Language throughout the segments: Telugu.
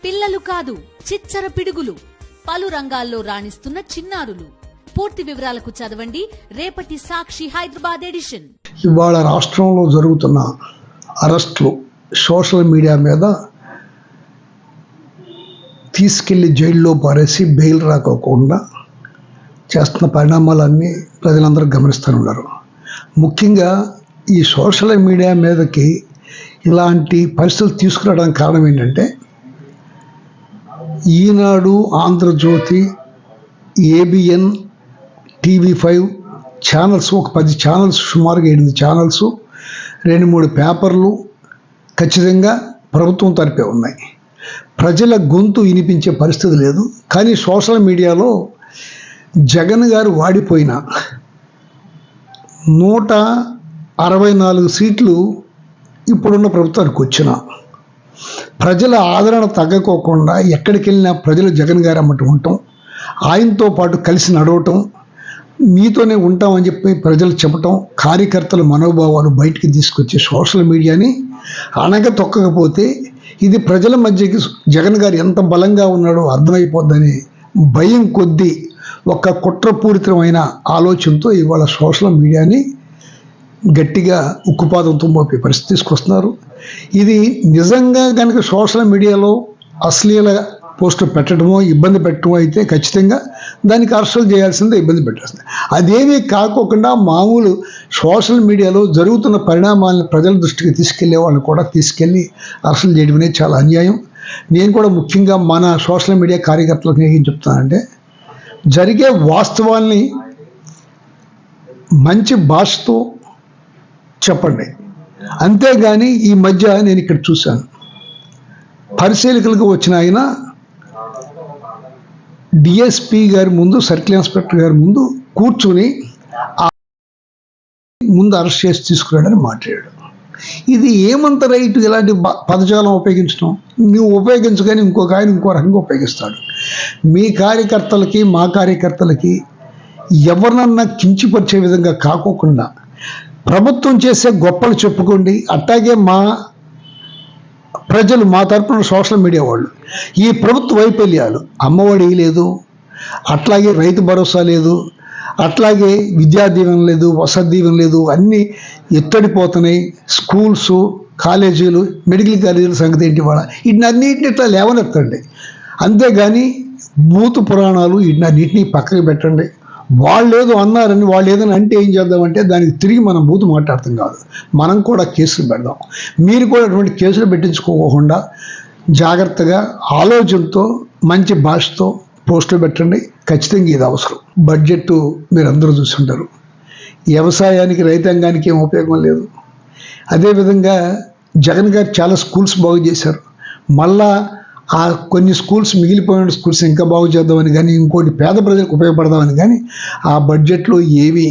పిల్లలు కాదు చిచ్చర పిడుగులు, పలు రంగాల్లో రాణిస్తున్న చిన్నారులు. పూర్తి వివరాలకు చదవండి రేపటి సాక్షి హైదరాబాద్ ఎడిషన్. ఇవాళ రాష్ట్రంలో జరుగుతున్న అరెస్టులు, సోషల్ మీడియా మీద తీసుకెళ్లి జైల్లో పారేసి బెయిల్ రాకోకుండా చేస్తున్న పరిణామాలన్నీ ప్రజలందరూ గమనిస్తూన్నారు. ముఖ్యంగా ఈ సోషల్ మీడియా మీదకి ఇలాంటి పరిస్థితులు తీసుకురావడానికి కారణం ఏంటంటే, ఈనాడు, ఆంధ్రజ్యోతి, ఏబిఎన్, టీవీ5 ఛానల్స్, ఒక 10 ఛానల్స్, సుమారుగా 8 ఛానల్స్, 2-3 పేపర్లు ఖచ్చితంగా ప్రభుత్వం తరపే ఉన్నాయి. ప్రజల గొంతు వినిపించే పరిస్థితి లేదు. కానీ సోషల్ మీడియాలో జగన్ గారు వాడిపోయిన 164 సీట్లు ఇప్పుడున్న ప్రభుత్వానికి వచ్చిన ప్రజల ఆదరణ తగ్గకోకుండా ఎక్కడికి వెళ్ళినా ప్రజలు జగన్ గారు అమ్మటం ఉండటం, ఆయనతో పాటు కలిసి నడవటం, మీతోనే ఉంటామని చెప్పి ప్రజలు చెప్పటం, కార్యకర్తల మనోభావాలు బయటికి తీసుకొచ్చే సోషల్ మీడియాని అణగతొక్కకపోతే ఇది ప్రజల మధ్యకి జగన్ గారు ఎంత బలంగా ఉన్నాడో అర్థమైపోద్దని భయం కొద్దీ ఒక కుట్రపూరితమైన ఆలోచనతో ఇవాళ సోషల్ మీడియాని గట్టిగా ఉక్కుపాదంతో మోపే పరిస్థితి తీసుకొస్తున్నారు. ఇది నిజంగా కనుక సోషల్ మీడియాలో అశ్లీల పోస్టులు పెట్టడమో, ఇబ్బంది పెట్టడమో అయితే ఖచ్చితంగా దానికి అరెస్టులు చేయాల్సిందే, ఇబ్బంది పెట్టాల్సిందే. అదేమీ కాకోకుండా మామూలు సోషల్ మీడియాలో జరుగుతున్న పరిణామాలను ప్రజల దృష్టికి తీసుకెళ్లే వాళ్ళని కూడా తీసుకెళ్ళి అరెస్టులు చేయడం అనేది చాలా అన్యాయం. నేను కూడా ముఖ్యంగా మన సోషల్ మీడియా కార్యకర్తలకు ఏం చెప్తానంటే, జరిగే వాస్తవాల్ని మంచి భాషతో చెప్పండి. అంతేగాని ఈ మధ్య నేను ఇక్కడ చూశాను, పరిశీలకులకు వచ్చిన ఆయన డిఎస్పీ గారి ముందు, సర్కిల్ ఇన్స్పెక్టర్ గారి ముందు కూర్చుని ముందు అరెస్ట్ చేసి తీసుకురాడని మాట్లాడాడు. ఇది ఏమంత రైట్? ఇలాంటి పదజాలం ఉపయోగించడం నువ్వు ఉపయోగించగానే ఇంకొక ఆయన ఇంకో రకంగా ఉపయోగిస్తాడు. మీ కార్యకర్తలకి, మా కార్యకర్తలకి ఎవరినన్నా కించిపరిచే విధంగా కాకోకుండా ప్రభుత్వం చేసే గొప్పలు చెప్పుకోండి. అట్టాగే మా ప్రజలు, మా తరపున సోషల్ మీడియా వాళ్ళు ఈ ప్రభుత్వ వైఫల్యాలు, అమ్మఒడి లేదు, అట్లాగే రైతు భరోసా లేదు, అట్లాగే విద్యా దీవెన లేదు, వసతి దీవెన లేదు, అన్నీ ఎత్తడిపోతున్నాయి. స్కూల్స్, కాలేజీలు, మెడికల్ కాలేజీల సంగతి ఏంటి వాళ్ళ, వీటినన్నింటినీ ఇట్లా లేవనెత్తండి. అంతేగాని భూత పురాణాలు వీటినన్నింటినీ పక్కకి పెట్టండి. వాళ్ళు ఏదో అన్నారని, వాళ్ళు ఏదైనా అంటే ఏం చేద్దామంటే దానికి తిరిగి మనం బూతు మాట్లాడతాం కాదు, మనం కూడా కేసులు పెడదాం. మీరు కూడా అటువంటి కేసులు పెట్టించుకోకుండా జాగ్రత్తగా ఆలోచనతో మంచి భాషతో పోస్టులు పెట్టండి. ఖచ్చితంగా ఇది అవసరం. బడ్జెట్ మీరు అందరూ చూస్తుంటారు. వ్యవసాయానికి, రైతాంగానికి ఏం ఉపయోగం లేదు. అదేవిధంగా జగన్ గారు చాలా స్కూల్స్ బాగు చేశారు. మళ్ళా ఆ కొన్ని స్కూల్స్, మిగిలిపోయిన స్కూల్స్ ఇంకా బాగు చేద్దామని కానీ, ఇంకోటి పేద ప్రజలకు ఉపయోగపడదామని కానీ ఆ బడ్జెట్లో ఏమీ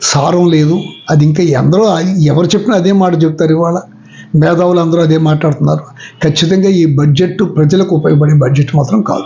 సారం లేదు. అది ఇంకా అందరూ ఎవరు చెప్పినా అదే మాట చెప్తారు. ఇవాళ మేధావులు అందరూ అదే మాట్లాడుతున్నారు. ఖచ్చితంగా ఈ బడ్జెట్ ప్రజలకు ఉపయోగపడే బడ్జెట్ మాత్రం కాదు.